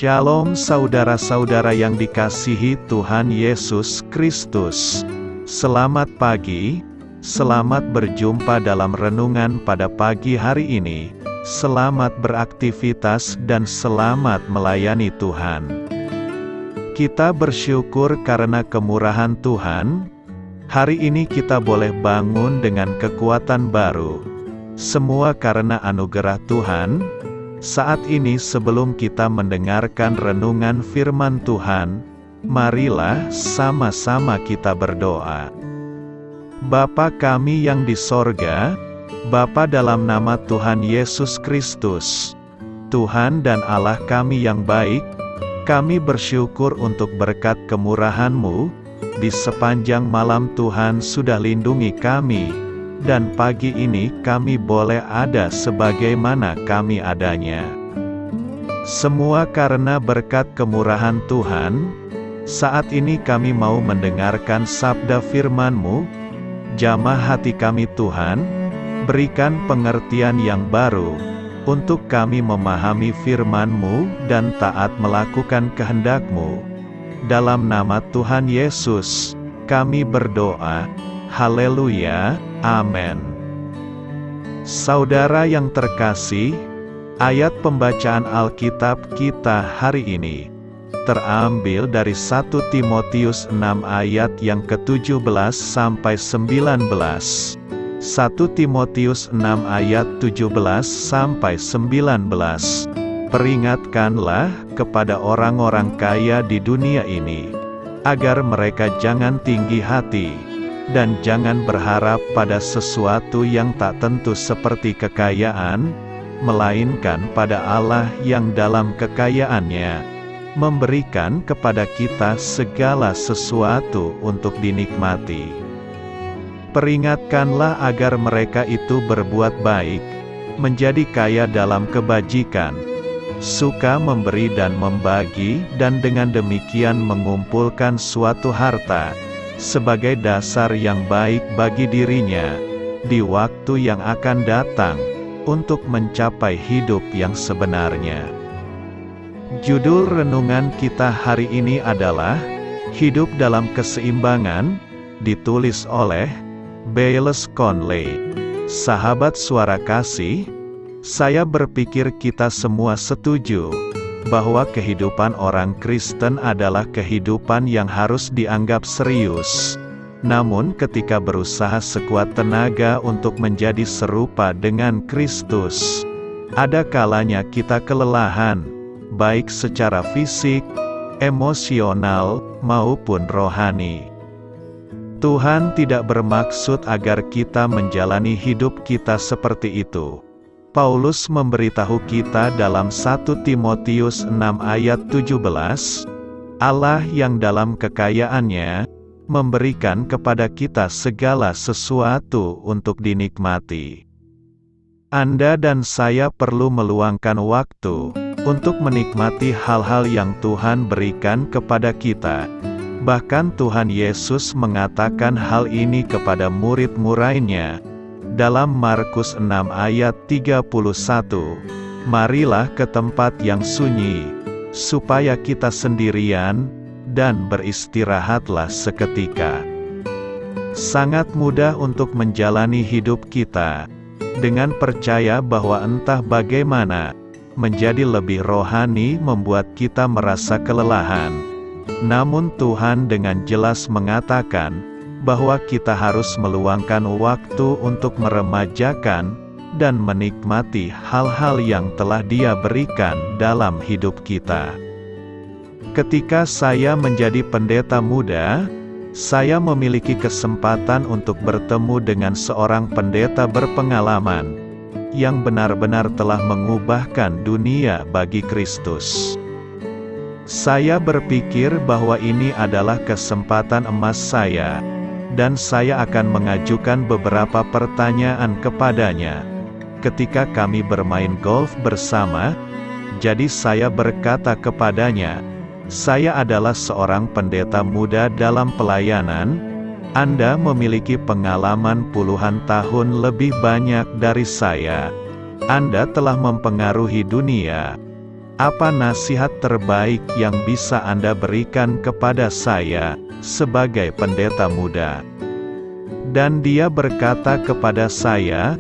Shalom saudara-saudara yang dikasihi Tuhan Yesus Kristus. Selamat pagi, selamat berjumpa dalam renungan pada pagi hari ini. Selamat beraktivitas dan selamat melayani Tuhan. Kita bersyukur karena kemurahan Tuhan. Hari ini kita boleh bangun dengan kekuatan baru. Semua karena anugerah Tuhan. Saat ini sebelum kita mendengarkan renungan firman Tuhan, marilah sama-sama kita berdoa. Bapa kami yang di sorga, Bapa dalam nama Tuhan Yesus Kristus, Tuhan dan Allah kami yang baik, kami bersyukur untuk berkat kemurahan-Mu, di sepanjang malam Tuhan sudah lindungi kami, dan pagi ini kami boleh ada sebagaimana kami adanya. Semua karena berkat kemurahan Tuhan. Saat ini kami mau mendengarkan sabda firman-Mu. Jamah hati kami Tuhan, berikan pengertian yang baru, untuk kami memahami firman-Mu dan taat melakukan kehendak-Mu. Dalam nama Tuhan Yesus, kami berdoa. Haleluya, amin. Saudara yang terkasih, ayat pembacaan Alkitab kita hari ini terambil dari 1 Timotius 6 ayat yang ke-17 sampai 19. 1 Timotius 6 ayat 17 sampai 19. Peringatkanlah kepada orang-orang kaya di dunia ini, agar mereka jangan tinggi hati, dan jangan berharap pada sesuatu yang tak tentu seperti kekayaan, melainkan pada Allah yang dalam kekayaannya memberikan kepada kita segala sesuatu untuk dinikmati. Peringatkanlah agar mereka itu berbuat baik, menjadi kaya dalam kebajikan, suka memberi dan membagi, dan dengan demikian mengumpulkan suatu harta sebagai dasar yang baik bagi dirinya, di waktu yang akan datang, untuk mencapai hidup yang sebenarnya. Judul renungan kita hari ini adalah, Hidup dalam Keseimbangan, ditulis oleh Bayles Conley. Sahabat suara kasih, saya berpikir kita semua setuju bahwa kehidupan orang Kristen adalah kehidupan yang harus dianggap serius. Namun ketika berusaha sekuat tenaga untuk menjadi serupa dengan Kristus, ada kalanya kita kelelahan, baik secara fisik, emosional, maupun rohani. Tuhan tidak bermaksud agar kita menjalani hidup kita seperti itu. Paulus memberitahu kita dalam 1 Timotius 6 ayat 17, Allah yang dalam kekayaannya, memberikan kepada kita segala sesuatu untuk dinikmati. Anda dan saya perlu meluangkan waktu, untuk menikmati hal-hal yang Tuhan berikan kepada kita. Bahkan Tuhan Yesus mengatakan hal ini kepada murid-muridnya, dalam Markus 6 ayat 31, marilah ke tempat yang sunyi, supaya kita sendirian, dan beristirahatlah seketika. Sangat mudah untuk menjalani hidup kita, dengan percaya bahwa entah bagaimana, menjadi lebih rohani membuat kita merasa kelelahan. Namun Tuhan dengan jelas mengatakan, bahwa kita harus meluangkan waktu untuk meremajakan dan menikmati hal-hal yang telah Dia berikan dalam hidup kita. Ketika saya menjadi pendeta muda, saya memiliki kesempatan untuk bertemu dengan seorang pendeta berpengalaman yang benar-benar telah mengubahkan dunia bagi Kristus. Saya berpikir bahwa ini adalah kesempatan emas saya, dan saya akan mengajukan beberapa pertanyaan kepadanya. Ketika kami bermain golf bersama, jadi saya berkata kepadanya, saya adalah seorang pendeta muda dalam pelayanan, Anda memiliki pengalaman puluhan tahun lebih banyak dari saya. Anda telah mempengaruhi dunia. Apa nasihat terbaik yang bisa Anda berikan kepada saya, sebagai pendeta muda?" Dan dia berkata kepada saya,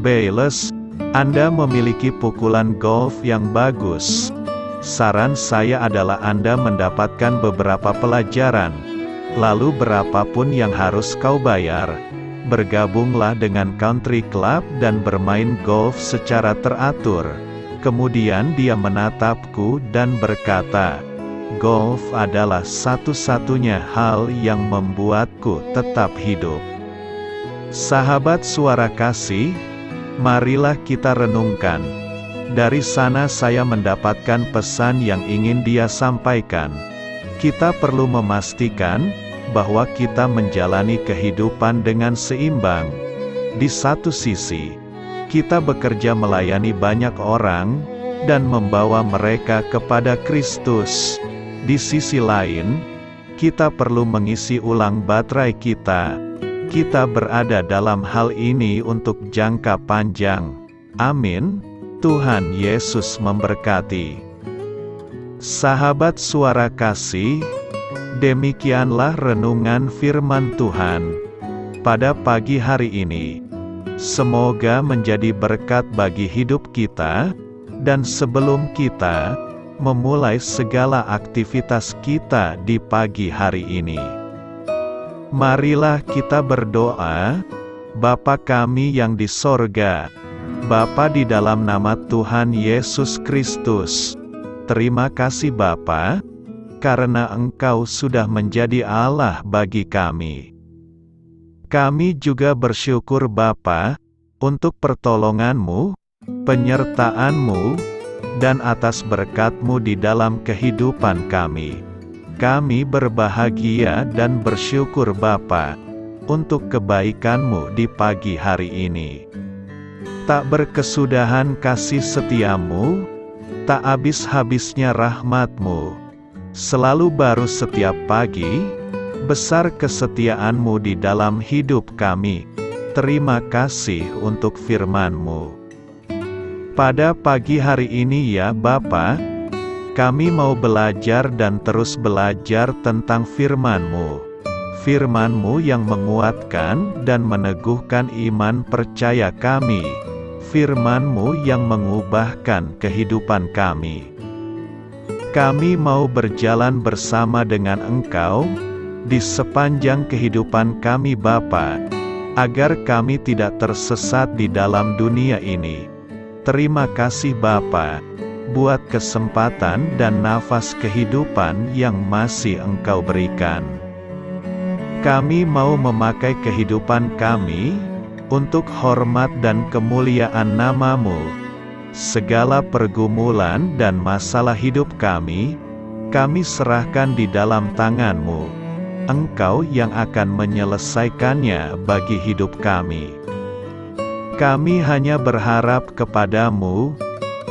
"Bayles, Anda memiliki pukulan golf yang bagus. Saran saya adalah Anda mendapatkan beberapa pelajaran. Lalu berapapun yang harus kau bayar, bergabunglah dengan country club dan bermain golf secara teratur." Kemudian dia menatapku dan berkata, "Golf adalah satu-satunya hal yang membuatku tetap hidup." Sahabat Suara Kasih, marilah kita renungkan. Dari sana saya mendapatkan pesan yang ingin dia sampaikan. Kita perlu memastikan bahwa kita menjalani kehidupan dengan seimbang. Di satu sisi, kita bekerja melayani banyak orang dan membawa mereka kepada Kristus. Di sisi lain, kita perlu mengisi ulang baterai kita. Kita berada dalam hal ini untuk jangka panjang. Amin. Tuhan Yesus memberkati. Sahabat Suara Kasih, demikianlah renungan firman Tuhan pada pagi hari ini. Semoga menjadi berkat bagi hidup kita, dan sebelum kita memulai segala aktivitas kita di pagi hari ini, marilah kita berdoa. Bapa kami yang di sorga, Bapa, di dalam nama Tuhan Yesus Kristus, terima kasih Bapa, karena Engkau sudah menjadi Allah bagi kami. Kami juga bersyukur Bapa, untuk pertolongan-Mu, penyertaan-Mu, dan atas berkat-Mu di dalam kehidupan kami. Kami berbahagia dan bersyukur Bapa, untuk kebaikan-Mu di pagi hari ini. Tak berkesudahan kasih setia-Mu, tak habis-habisnya rahmat-Mu, selalu baru setiap pagi. Besar kesetiaan-Mu di dalam hidup kami. Terima kasih untuk firman-Mu. Pada pagi hari ini ya Bapa, kami mau belajar dan terus belajar tentang firman-Mu. Firman-Mu yang menguatkan dan meneguhkan iman percaya kami. Firman-Mu yang mengubahkan kehidupan kami. Kami mau berjalan bersama dengan Engkau di sepanjang kehidupan kami Bapa, agar kami tidak tersesat di dalam dunia ini. Terima kasih Bapa, buat kesempatan dan nafas kehidupan yang masih Engkau berikan. Kami mau memakai kehidupan kami untuk hormat dan kemuliaan nama-Mu. Segala pergumulan dan masalah hidup kami serahkan di dalam tangan-Mu. Engkau yang akan menyelesaikannya bagi hidup kami. Kami hanya berharap kepada-Mu,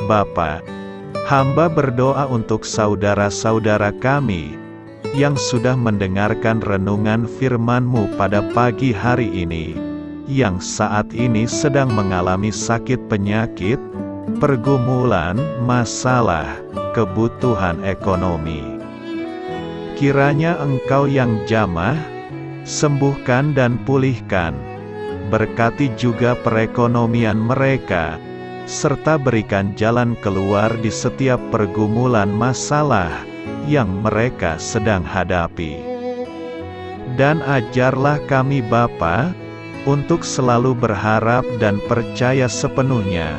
Bapa. Hamba berdoa untuk saudara-saudara kami, yang sudah mendengarkan renungan firman-Mu pada pagi hari ini, yang saat ini sedang mengalami sakit penyakit, pergumulan, masalah, kebutuhan ekonomi. Kiranya Engkau yang jamah, sembuhkan dan pulihkan. Berkati juga perekonomian mereka, serta berikan jalan keluar di setiap pergumulan masalah yang mereka sedang hadapi. Dan ajarlah kami Bapa, untuk selalu berharap dan percaya sepenuhnya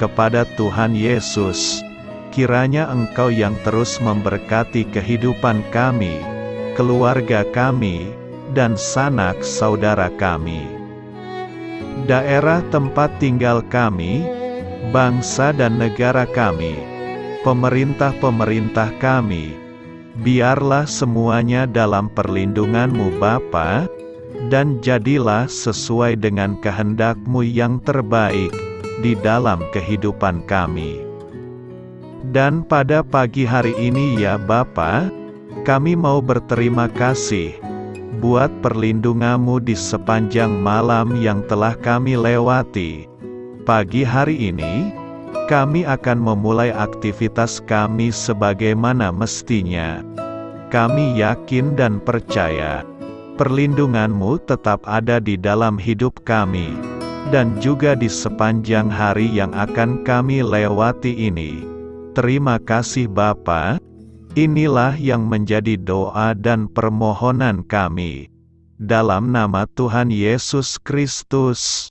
kepada Tuhan Yesus. Kiranya Engkau yang terus memberkati kehidupan kami, keluarga kami, dan sanak saudara kami. Daerah tempat tinggal kami, bangsa dan negara kami, pemerintah-pemerintah kami, biarlah semuanya dalam perlindungan-Mu Bapa, dan jadilah sesuai dengan kehendak-Mu yang terbaik di dalam kehidupan kami. Dan pada pagi hari ini ya Bapa, kami mau berterima kasih buat perlindungan-Mu di sepanjang malam yang telah kami lewati. Pagi hari ini, Kami akan memulai aktivitas kami sebagaimana mestinya. Kami yakin dan percaya, perlindungan-Mu tetap ada di dalam hidup kami, dan juga di sepanjang hari yang akan kami lewati ini. Terima kasih Bapa. Inilah yang menjadi doa dan permohonan kami. Dalam nama Tuhan Yesus Kristus,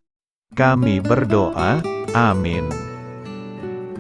kami berdoa. Amin.